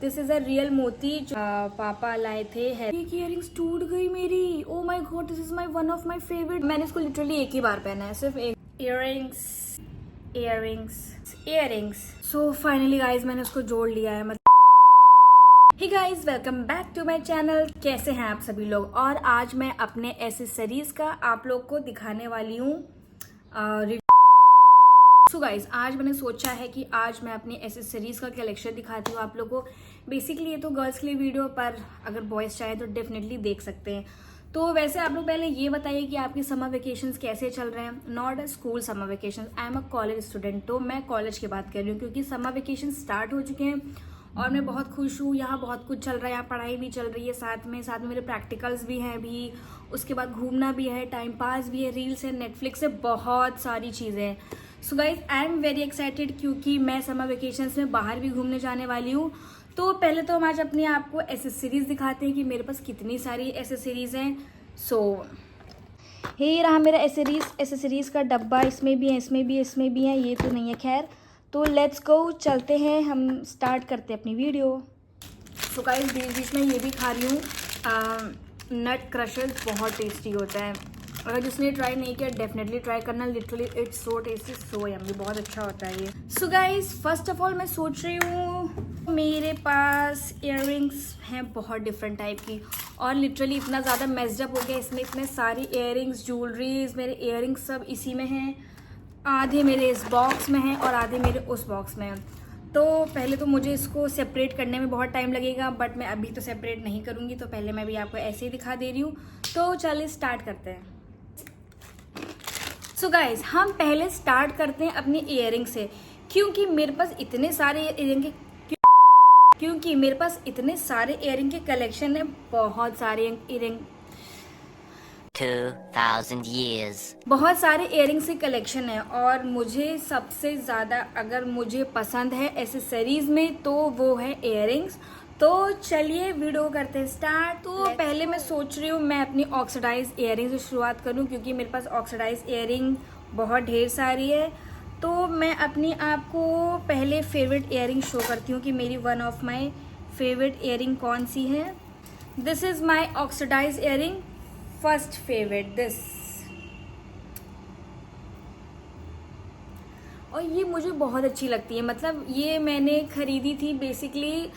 This is a real मोती जो पापा लाए थे। एक इयरिंग्स टूट गई मेरी। Oh my God, this is my one of my favourite. मैंने इसको लिटरली एक ही बार पहना है, सिर्फ एक। Earrings earrings earrings. So finally guys मैंने उसको जोड़ लिया है। Hey guys, welcome back to my channel. कैसे हैं आप सभी लोग? और आज मैं अपने एसेसरीज का आप लोग को दिखाने वाली हूँ। सो गाइज, आज मैंने सोचा है कि आज मैं अपनी एसेसरीज का कलेक्शन दिखाती हूँ आप लोगों को। बेसिकली ये तो गर्ल्स के लिए वीडियो, पर अगर बॉयज चाहे तो डेफिनेटली देख सकते हैं। तो वैसे आप लोग पहले ये बताइए कि आपकी समर वेकेशंस कैसे चल रहे हैं। Not a school summer vacation, I am a college student. तो मैं कॉलेज की बात कर रही हूँ क्योंकि समर वेकेशन स्टार्ट हो चुके हैं और मैं बहुत खुश हूँ। यहाँ बहुत कुछ चल रहा है, यहाँ पढ़ाई भी चल रही है, साथ में मेरे प्रैक्टिकल्स भी हैं अभी। उसके बाद घूमना भी है, टाइम पास भी है, रील्स है, नेटफ्लिक्स है, बहुत सारी चीज़ें हैं। So guys, I am very excited क्योंकि मैं समर वेकेशंस में बाहर भी घूमने जाने वाली हूँ। तो पहले तो हम आज अपने आप को एसेसरीज दिखाते हैं कि मेरे पास कितनी सारी एसेसरीज हैं। सो ये रहा मेरा एसेसरीज का डब्बा। इसमें भी है, इसमें भी है, इसमें भी है, ये तो नहीं है खैर। तो लेट्स गो, चलते हैं, हम स्टार्ट करते हैं अपनी वीडियो। सो गाइस, बीच बीच में ये भी खा रही हूँ नट क्रशर्स, बहुत टेस्टी होता है। अगर जिसने ट्राई नहीं किया डेफिनेटली ट्राई करना। Literally it's so tasty, so yummy, बहुत अच्छा होता है ये। So guys, first of all मैं सोच रही हूँ, मेरे पास इयररिंग्स हैं बहुत डिफरेंट टाइप की और लिटरली इतना ज़्यादा मेस्ड अप हो गया इसमें। इतने सारी इयररिंग्स, ज्वेलरीज, मेरे इयररिंग्स सब इसी में हैं। आधे मेरे इस बॉक्स में हैं और आधे मेरे उस बॉक्स में हैं। तो पहले तो मुझे इसको सेपरेट करने में बहुत टाइम लगेगा, बट मैं अभी तो सेपरेट नहीं करूँगी। तो पहले मैं भी आपको ऐसे ही दिखा दे रही हूँ। तो चलिए स्टार्ट करते हैं। सो गाइज, हम पहले स्टार्ट करते हैं अपनी इयररिंग से क्योंकि मेरे पास इतने सारे इयररिंग के कलेक्शन है। बहुत सारे इयररिंग 2000 years बहुत सारे इयररिंग्स के कलेक्शन है और मुझे सबसे ज़्यादा अगर मुझे पसंद है एसेसरीज में तो वो है इयररिंग्स। तो चलिए वीडियो करते हैं स्टार्ट। तो पहले मैं सोच रही हूँ मैं अपनी ऑक्सीडाइज इयररिंग से शुरुआत करूँ क्योंकि मेरे पास ऑक्सीडाइज इयररिंग बहुत ढेर सारी है। तो मैं अपनी आपको पहले फेवरेट इयररिंग शो करती हूँ कि मेरी one of my favourite earring कौन सी है। This is my oxidise earring first favourite, this. और ये मुझे बहुत अच्छी लगती है। मतलब ये मैंने खरीदी थी बेसिकली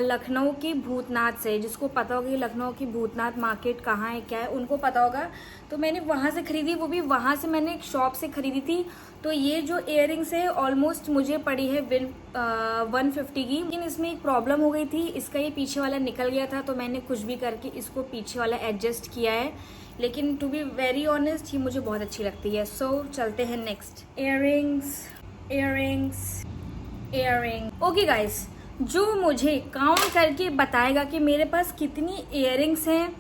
लखनऊ के भूतनाथ से। जिसको पता होगा कि लखनऊ की भूतनाथ मार्केट कहाँ है, क्या है, उनको पता होगा। तो मैंने वहाँ से खरीदी, वो भी वहाँ से मैंने एक शॉप से खरीदी थी। तो ये जो इयररिंग्स है ऑलमोस्ट मुझे पड़ी है 150 की। लेकिन इसमें एक प्रॉब्लम हो गई थी, इसका ये पीछे वाला निकल गया था। तो मैंने कुछ भी करके इसको पीछे वाला एडजस्ट किया है। लेकिन टू बी वेरी ऑनेस्ट ये मुझे बहुत अच्छी लगती है। सो चलते हैं नेक्स्ट। इयररिंग। ओके गाइस, जो मुझे काउंट करके बताएगा कि मेरे पास कितनी इयररिंग्स हैं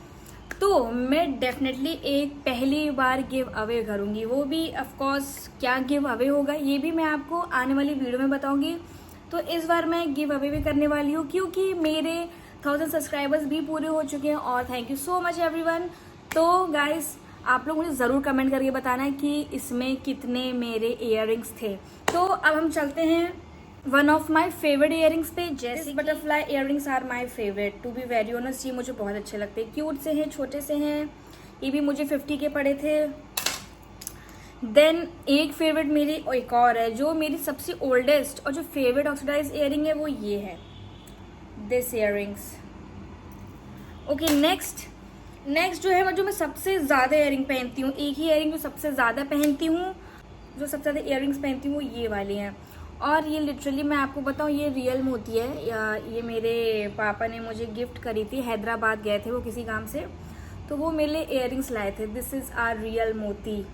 तो मैं डेफिनेटली एक पहली बार गिव अवे करूंगी। वो भी ऑफ कोर्स क्या गिव अवे होगा ये भी मैं आपको आने वाली वीडियो में बताऊंगी। तो इस बार मैं गिव अवे भी करने वाली हूँ क्योंकि मेरे 1000 सब्सक्राइबर्स भी पूरे हो चुके हैं और thank you so much everyone. तो गाइस, आप लोग मुझे ज़रूर कमेंट करके बताना है कि इसमें कितने मेरे इयररिंग्स थे। तो अब हम चलते हैं one of my favourite earrings पे। जैसे butterfly earrings are my favourite, to be very honest ये मुझे बहुत अच्छे लगते हैं। क्यूट से हैं, छोटे से हैं। ये भी मुझे 50 के पड़े थे। देन एक फेवरेट मेरी एक और है जो मेरी सबसे ओल्डेस्ट और जो फेवरेट ऑक्सीडाइज इयररिंग है वो ये है, दिस इयररिंग्स। ओके, नेक्स्ट जो है जो मैं सबसे ज़्यादा इयररिंग पहनती हूँ, एक ही इयररिंग जो सबसे ज़्यादा पहनती हूँ, जो सबसे ज़्यादा इयररिंग्स पहनती हूँ वो ये वाली हैं। और ये लिटरली मैं आपको बताऊँ ये रियल मोती है। ये मेरे पापा ने मुझे गिफ्ट करी थी। हैदराबाद गए थे वो किसी काम से, तो वो मेरे लिए इयररिंग्स लाए थे। दिस इज़ आर रियल मोती।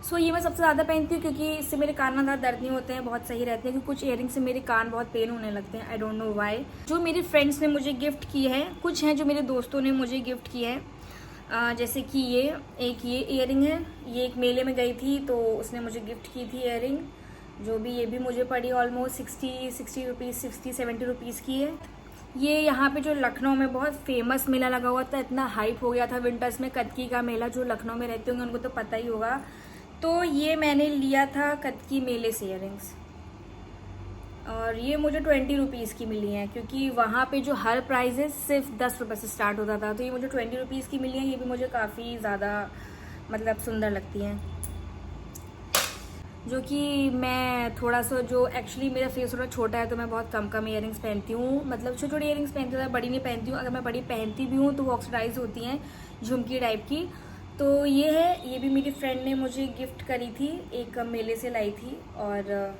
सो ये मैं सबसे ज़्यादा पहनती हूँ क्योंकि इससे मेरे कान में ज़्यादा दर्द नहीं होते हैं, बहुत सही रहते हैं। क्योंकि कुछ इयररिंग से मेरे कान बहुत पेन होने लगते हैं, आई डोंट नो वाई। जो मेरी फ्रेंड्स ने मुझे गिफ्ट की है, कुछ हैं जो मेरे दोस्तों ने मुझे गिफ्ट की है। जैसे कि ये इयररिंग है, ये एक मेले में गई थी तो उसने मुझे गिफ्ट की थी इयररिंग। जो भी ये भी मुझे पड़ी ऑलमोस्ट 60 रुपीज़, 60-70 रुपीज़ की है। ये यहाँ पे जो लखनऊ में बहुत फेमस मेला लगा हुआ था, इतना हाइप हो गया था विंटर्स में, कतकी का मेला। जो लखनऊ में रहते होंगे उनको तो पता ही होगा। तो ये मैंने लिया था कतकी मेले से इयररिंग्स। और ये मुझे 20 रुपीज़ की मिली हैं, क्योंकि वहाँ पे जो हर प्राइस है सिर्फ 10 रुपये से स्टार्ट होता था, तो ये मुझे 20 रुपीज़ की मिली हैं। ये भी मुझे काफ़ी ज़्यादा मतलब सुंदर लगती हैं, जो कि मैं थोड़ा सा, जो एक्चुअली मेरा फेस थोड़ा छोटा है तो मैं बहुत कम कम इयरिंग्स पहनती हूँ, मतलब छोटी छोटी इयरिंग्स पहनती हूँ, बड़ी नहीं पहनती हूँ। अगर मैं बड़ी पहनती भी हूँ तो वो ऑक्सीडाइज होती हैं, झुमकी टाइप की। तो ये है, ये भी मेरी फ्रेंड ने मुझे गिफ्ट करी थी, एक मेले से लाई थी। और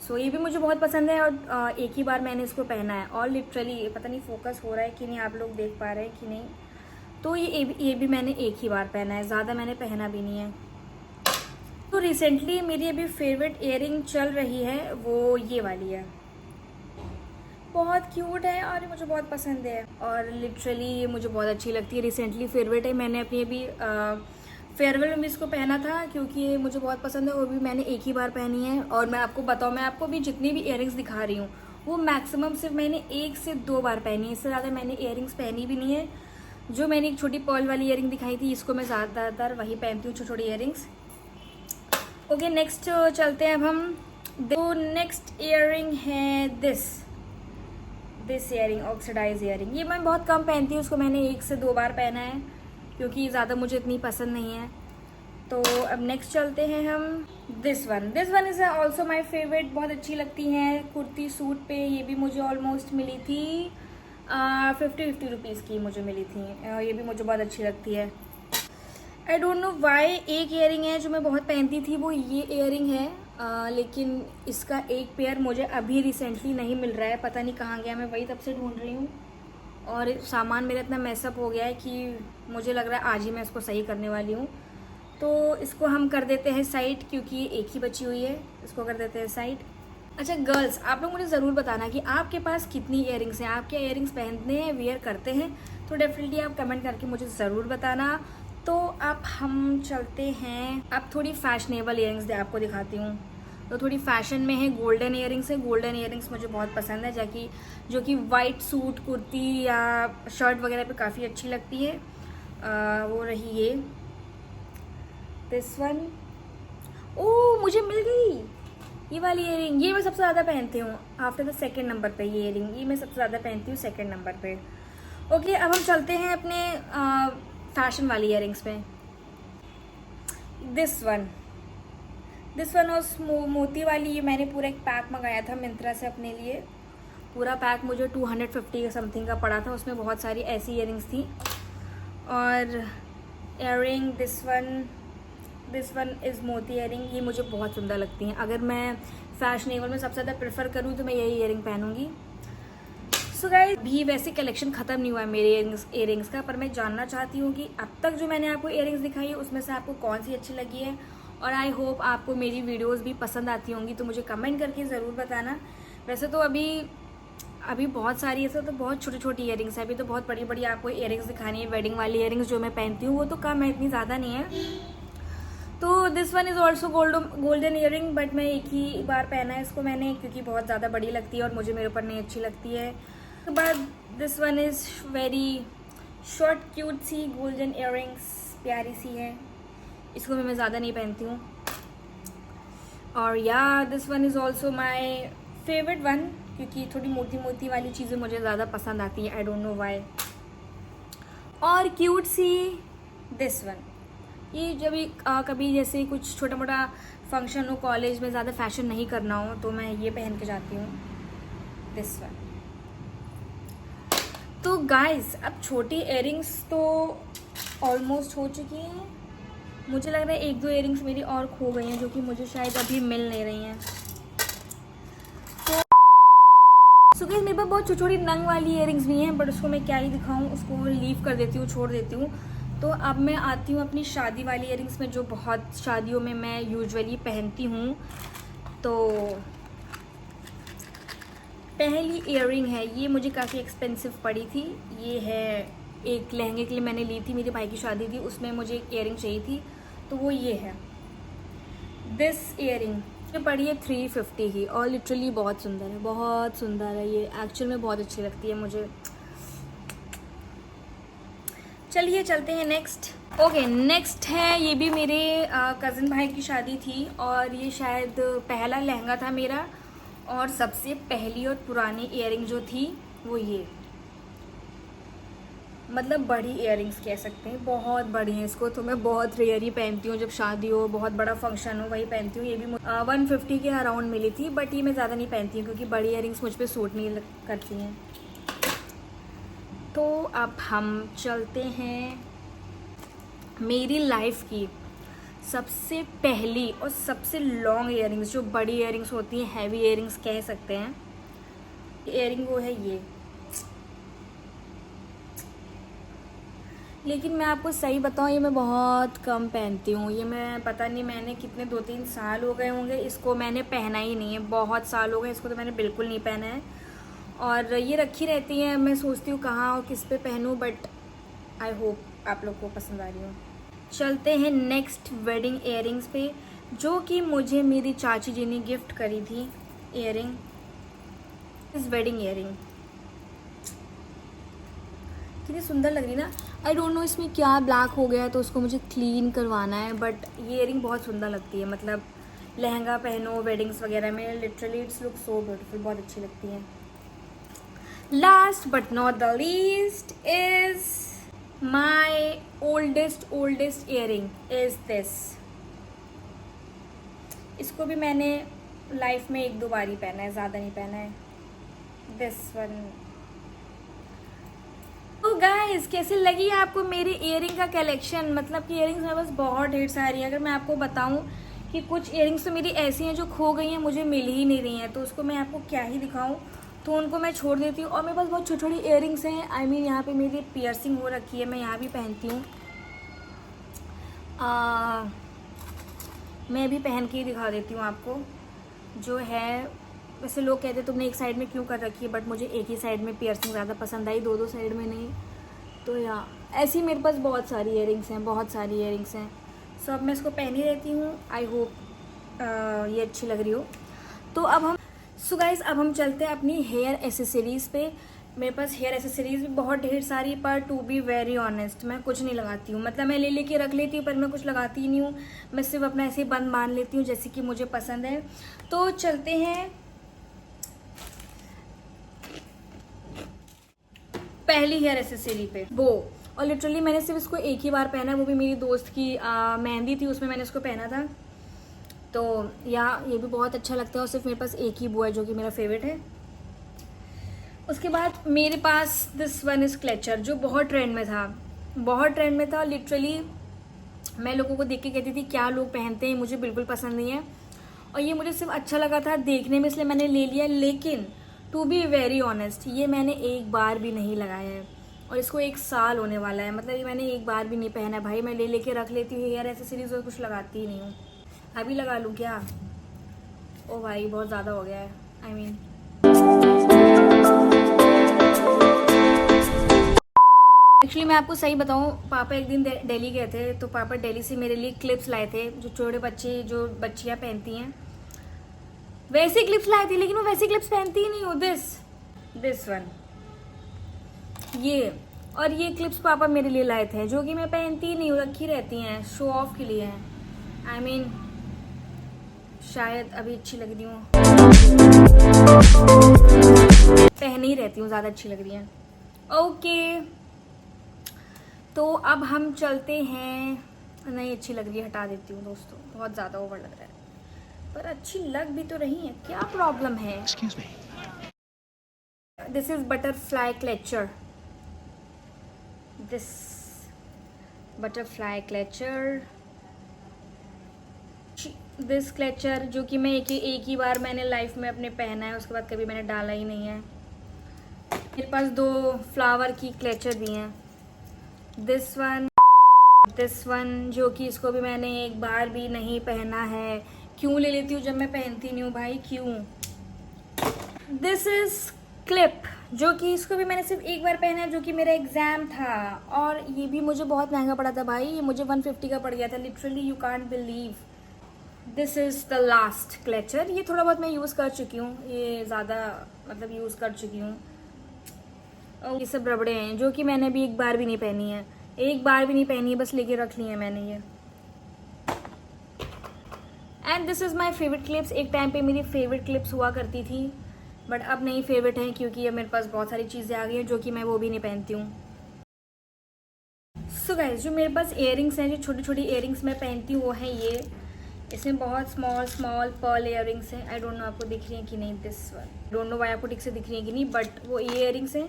सो ये भी मुझे बहुत पसंद है, और एक ही बार मैंने इसको पहना है। और लिटरली पता नहीं फोकस हो रहा है कि नहीं, आप लोग देख पा रहे हैं कि नहीं। तो ये भी मैंने एक ही बार पहना है, ज़्यादा मैंने पहना भी नहीं है। तो रिसेंटली मेरी अभी फेवरेट इयरिंग चल रही है, वो ये वाली है। बहुत क्यूट है और ये मुझे बहुत पसंद है, और लिटरली ये मुझे बहुत अच्छी लगती है। रिसेंटली फेवरेट है, मैंने अपनी अभी फेयरवेल में भी इसको पहना था, क्योंकि ये मुझे बहुत पसंद है। और भी मैंने एक ही बार पहनी है। और मैं आपको बताऊँ, मैं आपको भी जितनी भी इयरिंग्स दिखा रही हूँ वो मैक्सिमम सिर्फ मैंने 1 से 2 बार पहनी है, इससे ज़्यादा मैंने इयरिंग्स पहनी भी नहीं है। जो मैंने एक छोटी पर्ल वाली इयरिंग दिखाई थी, इसको मैं ज़्यादातर वही पहनती हूँ, छोटी छोटी इयरिंग्स। ओके, नेक्स्ट चलते हैं अब हम। तो नेक्स्ट इयरिंग है दिस इयरिंग, ऑक्सीडाइज इयरिंग। ये मैं बहुत कम पहनती हूँ, उसको मैंने 1 से 2 बार पहना है, क्योंकि ज़्यादा मुझे इतनी पसंद नहीं है। तो अब नेक्स्ट चलते हैं हम। This one is also my favourite, बहुत अच्छी लगती हैं कुर्ती सूट पे। ये भी मुझे ऑलमोस्ट मिली थी 50 रुपीज़ की मुझे मिली थी। ये भी मुझे बहुत अच्छी लगती है। आई डोंट नो वाई, एक इयरिंग है जो मैं बहुत पहनती थी, वो ये इयरिंग है। लेकिन इसका एक पेयर मुझे अभी रिसेंटली नहीं मिल रहा है, पता नहीं कहाँ गया, मैं वही तब से ढूंढ रही हूँ। और सामान मेरा इतना मैसअप हो गया है कि मुझे लग रहा है आज ही मैं इसको सही करने वाली हूँ। तो इसको हम कर देते हैं साइड, क्योंकि एक ही बची हुई है, इसको कर देते हैं साइड। अच्छा गर्ल्स, आप लोग मुझे ज़रूर बताना कि आपके पास कितनी इयरिंग्स हैं, आप क्या इयरिंग्स पहनते हैं, वेयर करते हैं। तो डेफिनेटली आप कमेंट करके मुझे ज़रूर बताना। तो अब हम चलते हैं, अब थोड़ी फैशनेबल इयरिंग्स आपको दिखाती हूँ। तो थोड़ी फैशन में है, गोल्डन इयरिंग्स है। गोल्डन इयरिंग्स मुझे बहुत पसंद है, जो कि वाइट सूट, कुर्ती या शर्ट वगैरह पे काफ़ी अच्छी लगती है। वो रही ये दिस वन। ओह, मुझे मिल गई ये वाली इयरिंग। ये मैं सबसे ज़्यादा पहनती हूँ आफ्टर द सेकेंड नंबर पे। ये इयरिंग ये मैं सबसे ज़्यादा पहनती हूँ सेकेंड नंबर पे। ओके, अब हम चलते हैं अपने फैशन वाली इयरिंग्स पे। दिस वन और मोती वाली, ये मैंने पूरा एक पैक मंगाया था मिंत्रा से अपने लिए। पूरा पैक मुझे 250 का समथिंग का पड़ा था, उसमें बहुत सारी ऐसी इयरिंग्स थी। और इयरिंग दिस वन इज़ मोती इयरिंग। ये मुझे बहुत सुंदर लगती हैं। अगर मैं फैशनेबल में सबसे ज़्यादा प्रेफर करूँ तो मैं यही इयरिंग पहनूंगी। सो गाइस, भी वैसे कलेक्शन ख़त्म नहीं हुआ है मेरे इयरिंग्स का, पर मैं जानना चाहती हूँ कि अब तक जो मैंने आपको इयरिंग्स दिखाई है उसमें से आपको कौन सी अच्छी लगी है। और आई होप आपको मेरी वीडियोस भी पसंद आती होंगी, तो मुझे कमेंट करके ज़रूर बताना। वैसे तो अभी बहुत सारी, ऐसे तो बहुत छोटी छोटी इयरिंग्स है, अभी तो बहुत बड़ी बड़ी आपको इयरिंग्स दिखानी है। वेडिंग वाली इयरिंग्स जो मैं पहनती हूँ वो तो कम है, इतनी ज़्यादा नहीं है। तो this one is also golden earring, but मैं एक ही बार पहना है इसको मैंने, क्योंकि बहुत ज़्यादा बड़ी लगती है और मुझे मेरे ऊपर नहीं अच्छी लगती है। उसके बाद this one is very short cute सी गोल्डन इयरिंग्स, प्यारी सी है। इसको मैं ज़्यादा नहीं पहनती हूँ। और या this one is also my favourite one, क्योंकि थोड़ी मोटी मोटी वाली चीज़ें मुझे ज़्यादा पसंद आती हैं, आई डोंट नो वाई। और क्यूट सी दिस वन, ये जब कभी जैसे कुछ छोटा मोटा फंक्शन हो कॉलेज में, ज़्यादा फैशन नहीं करना हो, तो मैं ये पहन के जाती हूँ, दिस वन। तो गाइस, अब छोटी इयरिंग्स तो ऑलमोस्ट हो चुकी हैं। मुझे लग रहा है 1-2 इयरिंग्स मेरी और खो गई हैं, जो कि मुझे शायद अभी मिल नहीं रही हैं। तो गाइस, मेरे पास बहुत छोटी छोटी नंग वाली इयरिंग्स भी हैं, बट उसको मैं क्या ही दिखाऊं, उसको लीव कर देती हूँ, छोड़ देती हूँ। तो अब मैं आती हूँ अपनी शादी वाली इयरिंग्स में, जो बहुत शादियों में मैं यूजुअली पहनती हूँ। तो पहली इयरिंग है, ये मुझे काफ़ी एक्सपेंसिव पड़ी थी। ये है, एक लहंगे के लिए मैंने ली थी, मेरे भाई की शादी थी, उसमें मुझे एक इयरिंग चाहिए थी, तो वो ये है। दिस इयरिंग ये पड़ी है 350 की, और लिटरली बहुत सुंदर है, बहुत सुंदर है। ये एक्चुअल में बहुत अच्छी लगती है मुझे। चलिए चलते हैं नेक्स्ट। ओके, नेक्स्ट है, ये भी मेरे कज़न भाई की शादी थी, और ये शायद पहला लहंगा था मेरा, और सबसे पहली और पुरानी ईयरिंग जो थी वो ये, मतलब बड़ी ईयरिंग्स कह सकते हैं, बहुत बड़ी हैं। इसको तो मैं बहुत रेयर ही पहनती हूँ, जब शादी हो, बहुत बड़ा फंक्शन हो, वही पहनती हूँ। ये भी 150 के अराउंड मिली थी, बट ये मैं ज़्यादा नहीं पहनती हूँ क्योंकि बड़ी ईयरिंग्स मुझ पर सूट नहीं करती हैं। तो अब हम चलते हैं मेरी लाइफ की सबसे पहली और सबसे लॉन्ग ईयरिंग्स, जो बड़ी ईयरिंग्स होती हैं, हैवी ईयरिंग्स कह सकते हैं। ईयरिंग वो है ये। लेकिन मैं आपको सही बताऊँ, ये मैं बहुत कम पहनती हूँ। ये मैं पता नहीं, मैंने कितने 2-3 साल हो गए होंगे इसको मैंने पहना ही नहीं है। बहुत साल हो गए इसको, तो मैंने बिल्कुल नहीं पहना है। और ये रखी रहती है, मैं सोचती हूँ कहाँ और किस पे पहनूँ, बट आई होप आप लोग को पसंद आ रही हो। चलते हैं नेक्स्ट वेडिंग ईयरिंग्स पे, जो कि मुझे मेरी चाची जी ने गिफ्ट करी थी ईयरिंग। इस वेडिंग ईयरिंग कितनी सुंदर लग रही ना। आई डोंट नो इसमें क्या ब्लैक हो गया है, तो उसको मुझे क्लीन करवाना है, बट ये ईयरिंग बहुत सुंदर लगती है। मतलब लहंगा पहनो वेडिंग्स वगैरह में, literally it's look so beautiful, बहुत अच्छी लगती है। Last but not the least is my oldest earring is this. इसको भी मैंने लाइफ में 1-2 बार ही पहना है, ज़्यादा नहीं पहना है। This one. तो गाइस, कैसी लगी आपको मेरी ईयरिंग का कलेक्शन? मतलब कि ईयरिंग्स मेरे पास बहुत ढेर सारी है। अगर मैं आपको बताऊं कि कुछ ईयरिंग्स तो मेरी ऐसी हैं जो खो गई हैं, मुझे मिल ही नहीं रही हैं, तो उसको मैं आपको क्या ही दिखाऊं, तो उनको मैं छोड़ देती हूँ। और मेरे पास बहुत छोटी छोटी ईयरिंग्स हैं। आई मीन यहाँ पे मेरी पियर्सिंग हो रखी है, मैं यहाँ भी पहनती हूँ। मैं भी पहन के ही दिखा देती हूँ आपको, जो है। वैसे लोग कहते तुमने एक साइड में क्यों कर रखी है, बट मुझे एक ही साइड में पियर्सिंग ज़्यादा पसंद आई, 2-2 साइड में नहीं। तो या ऐसी मेरे पास बहुत सारी ईयरिंग्स हैं, बहुत सारी ईयरिंग्स हैं। सो अब मैं इसको पहन ही रहती हूँ। आई होप ये अच्छी लग रही हो। तो अब हम गाइस, अब हम चलते हैं अपनी हेयर एसेसरीज़ पे। मेरे पास हेयर एसेसरीज़ भी बहुत ढेर सारी, पर टू बी वेरी ऑनेस्ट मैं कुछ नहीं लगाती हूँ। मतलब मैं ले लेके रख लेती हूँ, पर मैं कुछ लगाती ही नहीं हूँ। मैं सिर्फ अपना ऐसे ही बंद मान लेती हूँ जैसे कि मुझे पसंद है। तो चलते हैं पहली हेयर एसेसरी पे, वो। और लिटरली मैंने सिर्फ इसको एक ही बार पहना है, वो भी मेरी दोस्त की मेहंदी थी, उसमें मैंने इसको पहना था। तो ये भी बहुत अच्छा लगता है, और सिर्फ मेरे पास एक ही वो है जो कि मेरा फेवरेट है। उसके बाद मेरे पास दिस वन इज क्लेचर, जो बहुत ट्रेंड में था। लिटरली मैं लोगों को देख के कहती थी क्या लोग पहनते हैं, मुझे बिल्कुल पसंद नहीं है। और ये मुझे सिर्फ अच्छा लगा था देखने में, इसलिए मैंने ले लिया। लेकिन टू बी वेरी ऑनेस्ट, ये मैंने एक बार भी नहीं लगाया है, और इसको 1 साल होने वाला है। मतलब ये मैंने एक बार भी नहीं पहना भाई। मैं ले लेके रख लेती हूँ हेयर एसेसरीज, और कुछ लगाती ही नहीं हूँ। अभी लगा लूँ क्या? ओ भाई, बहुत ज़्यादा हो गया है। आई मीन एक्चुअली मैं आपको सही बताऊँ, पापा एक दिन दिल्ली गए थे, तो पापा दिल्ली से मेरे लिए क्लिप्स लाए थे, जो छोटे बच्चे जो बच्चियाँ पहनती हैं वैसे क्लिप्स लाए थे। लेकिन मैं वैसे क्लिप्स पहनती ही नहीं हूँ। दिस वन, ये। और ये क्लिप्स पापा मेरे लिए लाए थे, जो कि मैं पहनती ही नहीं हूँ, रखी रहती हैं, शो ऑफ के लिए हैं। आई मीन शायद अभी अच्छी लग रही हूँ, पहन ही रहती हूँ, ज़्यादा अच्छी लग रही हैं। ओके, तो अब हम चलते हैं। नहीं अच्छी लग रही है, हटा देती हूँ दोस्तों, बहुत ज़्यादा ओवर लग रहा है। पर अच्छी लग भी तो रही है, क्या प्रॉब्लम है? Excuse me. This is butterfly clutcher. This butterfly clutcher. This clutcher, जो कि मैं एक ही बार मैंने लाइफ में अपने पहना है, उसके बाद कभी मैंने डाला ही नहीं है। मेरे पास 2 फ्लावर की क्लेचर भी हैं। दिस वन, जो कि इसको भी मैंने एक बार भी नहीं पहना है। क्यों ले लेती हूँ जब मैं पहनती नहीं हूँ भाई, क्यों? दिस इज क्लिप, जो कि इसको भी मैंने सिर्फ एक बार पहना है, जो कि मेरा एग्जाम था। और ये भी मुझे बहुत महंगा पड़ा था भाई, ये मुझे 150 का पड़ गया था। Literally you can't believe. This is the last clutcher. ये थोड़ा बहुत मैं यूज़ कर चुकी हूँ, ये ज़्यादा मतलब यूज़ कर चुकी हूँ। और ये सब रबड़े हैं, जो कि मैंने भी एक बार भी नहीं पहनी है, बस लेके रख ली है मैंने ये। And this is my favourite clips. एक टाइम पे मेरी फेवरेट क्लिप्स हुआ करती थी, बट अब नहीं फेवरेट हैं क्योंकि अब मेरे पास बहुत सारी चीज़ें आ गई हैं जो कि मैं वो भी नहीं पहनती हूँ। सो गाइस, जो मेरे पास इयरिंग्स हैं, जो छोटी छोटी इयरिंग्स मैं पहनती हूँ वो हैं ये। इसमें बहुत स्मॉल स्मॉल पर्ल इयरिंग्स हैं। आई डोंट नो आपको दिख रही हैं कि नहीं, this one don't know why आपको ठीक से दिख रही हैं कि नहीं, बट वो इयरिंग्स हैं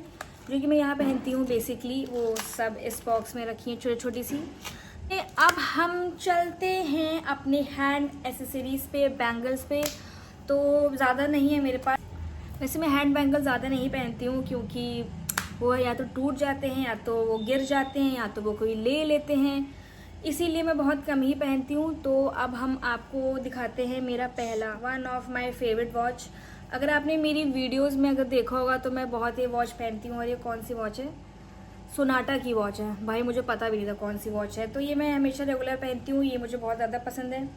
जो कि मैं यहाँ पहनती हूँ। बेसिकली वो सब इस बॉक्स में रखी हैं छोटी छोटी सी। अब हम चलते हैं अपने हैंड एसेसरीज पे, बैंगल्स पे। तो ज़्यादा नहीं है मेरे पास। वैसे मैं हैंड बैंगल ज़्यादा नहीं पहनती हूँ क्योंकि वो या तो टूट जाते हैं, या तो वो गिर जाते हैं, या तो वो कोई ले लेते हैं, इसीलिए मैं बहुत कम ही पहनती हूँ। तो अब हम आपको दिखाते हैं मेरा पहला one of my favourite watch. अगर आपने मेरी वीडियोस में अगर देखा होगा तो मैं बहुत ही वॉच पहनती हूँ। और ये कौन सी वॉच है? सोनाटा की वॉच है भाई, मुझे पता भी नहीं था कौन सी वॉच है। तो ये मैं हमेशा रेगुलर पहनती हूँ, ये मुझे बहुत ज़्यादा पसंद है।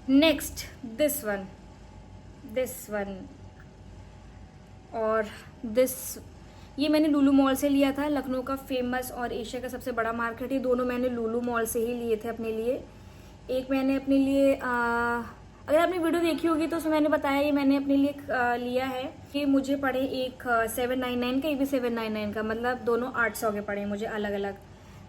नेक्स्ट दिस वन और दिस, ये मैंने लुलु मॉल से लिया था। लखनऊ का फेमस और एशिया का सबसे बड़ा मार्केट, ये दोनों मैंने लुलु मॉल से ही लिए थे अपने लिए। एक मैंने अपने लिए अगर आपने वीडियो देखी होगी तो उसमें मैंने बताया, ये मैंने अपने लिए लिया है कि मुझे पड़े एक 799 का, एक भी 799 का, मतलब दोनों 800 के पड़े मुझे अलग अलग।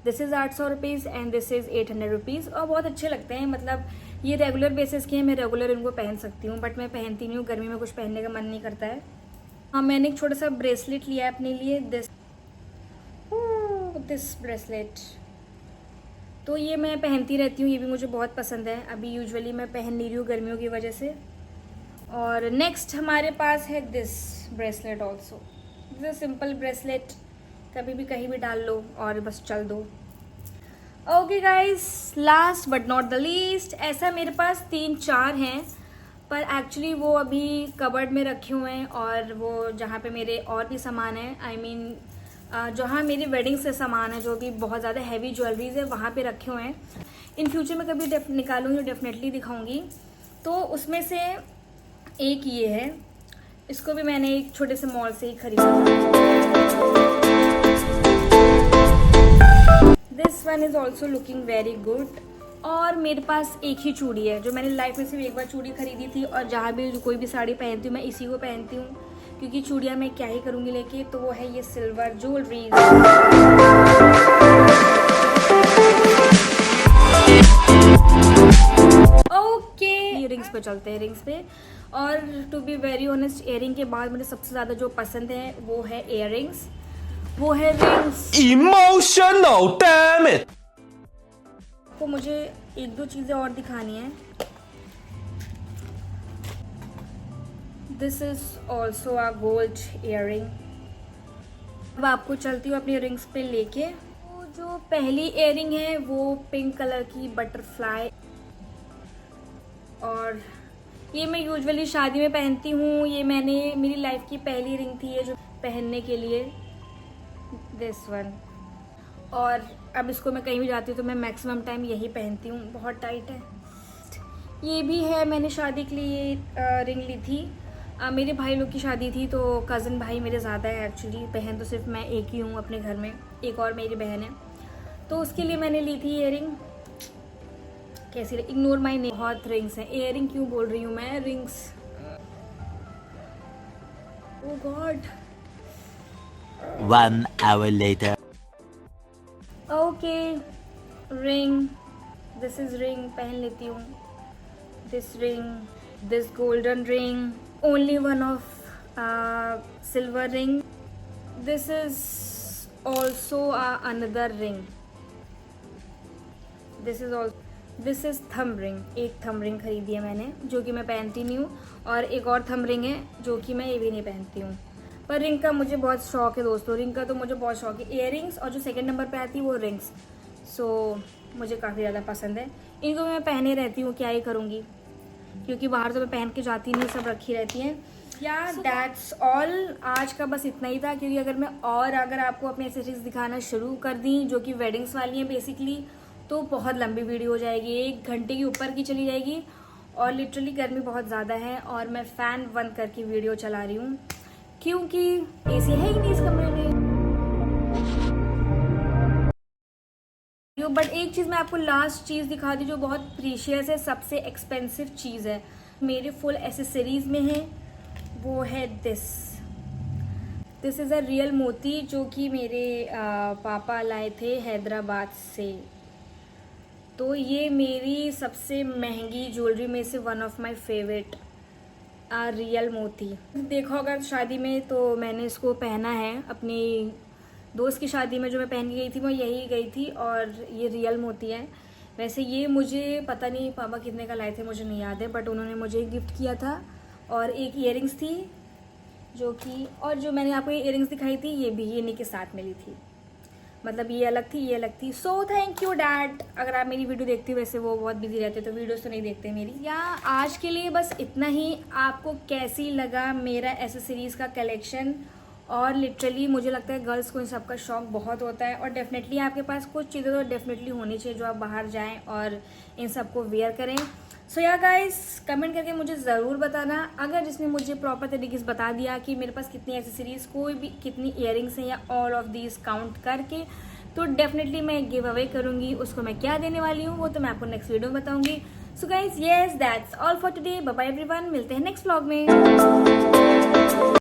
This is 800 rupees and this is 800 rupees. और बहुत अच्छे लगते हैं, मतलब ये रेगुलर बेसिस के हैं, मैं रेगुलर इनको पहन सकती हूँ, बट मैं पहनती नहीं हूँ, गर्मी में कुछ पहनने का मन नहीं करता है। हाँ, मैंने एक छोटा सा ब्रेसलेट लिया है अपने लिए, दिस ब्रेसलेट। तो ये मैं पहनती रहती हूँ, ये भी मुझे बहुत पसंद है। अभी यूजुअली मैं पहन नहीं रही हूँ गर्मियों की वजह से। और नेक्स्ट हमारे पास है this bracelet also. This simple bracelet, कभी भी कहीं भी डाल लो और बस चल दो। Okay guys, last but not the least, ऐसा मेरे पास 3-4 हैं, पर एक्चुअली वो अभी कबर्ड में रखे हुए हैं। और वो जहाँ पे मेरे और भी सामान है, आई मीन जहाँ मेरी वेडिंग से सामान है, जो भी बहुत ज़्यादा हैवी ज्वेलरीज है, वहाँ पे रखे हुए हैं। इन फ्यूचर में कभी निकालूंगी, डेफिनेटली दिखाऊंगी। तो उसमें से एक ये है, इसको भी मैंने एक छोटे से मॉल से ही खरीदा। This one is also looking very good. और मेरे पास एक ही चूड़ी है, जो मैंने लाइफ में सिर्फ एक बार चूड़ी खरीदी थी, और जहाँ भी कोई भी साड़ी पहनती हूँ मैं इसी को पहनती हूँ, क्योंकि चूड़ियाँ मैं क्या ही करूँगी लेके। तो वो है ये सिल्वर ज्वेलरी। ओके, इयरिंग्स पे चलते हैं, रिंग्स पे। और to be very honest, earring के बाद मुझे सबसे ज़्यादा जो पसंद है वो है इयरिंग्स, वो है रिंग्स। Emotional damn it. तो मुझे 1-2 चीज़ें और दिखानी है। This is also a gold earring. अब आपको चलती हूँ अपनी रिंग्स पे लेके। तो जो पहली इयरिंग है वो पिंक कलर की बटरफ्लाई, और ये मैं यूजुअली शादी में पहनती हूँ। ये मेरी लाइफ की पहली रिंग थी ये जो पहनने के लिए, दिस वन। और अब इसको मैं कहीं भी जाती हूँ तो मैं मैक्सिमम टाइम यही पहनती हूँ, बहुत टाइट है। ये भी है, मैंने शादी के लिए ये रिंग ली थी। मेरे भाई लोग की शादी थी, तो कज़न भाई मेरे ज़्यादा है एक्चुअली, बहन तो सिर्फ मैं एक ही हूँ अपने घर में, एक और मेरी बहन है, तो उसके लिए मैंने ली थी इयरिंग। कैसी, इग्नोर माई नेम। बहुत रिंग्स हैं, इयरिंग क्यों बोल रही हूँ मैं, rings. Oh God. 1 hour later. Okay, ring, this is ring, पहन लेती हूँ। This ring, this golden ring, only one of silver ring. This is also another ring. This is thumb ring. एक थंब रिंग खरीदी है मैंने, जो कि मैं पहनती नहीं हूँ, और एक और थंब रिंग है जो कि मैं ये भी नहीं पहनती हूँ। पर रिंग का मुझे बहुत शौक है दोस्तों, रिंग का तो मुझे बहुत शौक है। इयरिंग्स और जो सेकंड नंबर पे आती है वो रिंग्स, सो मुझे काफ़ी ज़्यादा पसंद है। इनको मैं पहने रहती हूँ, क्या ही करूँगी, क्योंकि बाहर तो मैं पहन के जाती नहीं, सब रखी रहती हैं। या दैट्स ऑल, आज का बस इतना ही था। क्योंकि अगर आपको अपनी एक्सेसरीज दिखाना शुरू कर दी, जो कि वेडिंग्स वाली हैं बेसिकली, तो बहुत लंबी वीडियो हो जाएगी, 1 घंटे के ऊपर की चली जाएगी। और लिटरली गर्मी बहुत ज़्यादा है, और मैं फ़ैन बंद करके वीडियो चला रही हूँ, क्योंकि एसी है ही नहीं इस कमरे में। हूँ। बट एक चीज़ मैं आपको लास्ट चीज़ दिखा दी जो बहुत प्रीशियस है, सबसे एक्सपेंसिव चीज़ है, मेरे फुल एसेसरीज में है, वो है दिस इज़ अ रियल मोती जो कि मेरे पापा लाए थे हैदराबाद से। तो ये मेरी सबसे महंगी ज्वेलरी में से one of my favourite real मोती। देखो अगर शादी में तो मैंने इसको पहना है, अपनी दोस्त की शादी में जो मैं पहन के गई थी वो यही गई थी, और ये रियल मोती है। वैसे ये मुझे पता नहीं पापा कितने का लाए थे, मुझे नहीं याद है, बट उन्होंने मुझे गिफ्ट किया था। और एक ईयरिंग्स थी जो कि, और जो मैंने आपको ये ईयरिंग्स दिखाई थी ये भी इन्हीं के साथ मिली थी, मतलब ये अलग थी ये अलग थी। So thank you dad. अगर आप मेरी वीडियो देखते हो, वैसे वो बहुत बिजी रहते तो वीडियोस तो नहीं देखते मेरी। या आज के लिए बस इतना ही। आपको कैसी लगा मेरा एसेसरीज का कलेक्शन? और लिटरली मुझे लगता है गर्ल्स को इन सब का शौक बहुत होता है, और डेफिनेटली आपके पास कुछ चीज़ें तो डेफिनेटली होनी चाहिए जो आप बाहर जाएं और इन सब को वेयर करें। सो या गाइस, कमेंट करके मुझे ज़रूर बताना, अगर जिसने मुझे प्रॉपर तरीके से बता दिया कि मेरे पास कितनी एक्सेसरीज, कोई भी कितनी ईयरिंग्स हैं या ऑल ऑफ दीज काउंट करके, तो डेफिनेटली मैं गिव अवे करूँगी। उसको मैं क्या देने वाली हूँ वो तो मैं आपको नेक्स्ट वीडियो में बताऊँगी। So guys, yes that's all for today. Bye bye everyone, मिलते हैं नेक्स्ट व्लॉग में।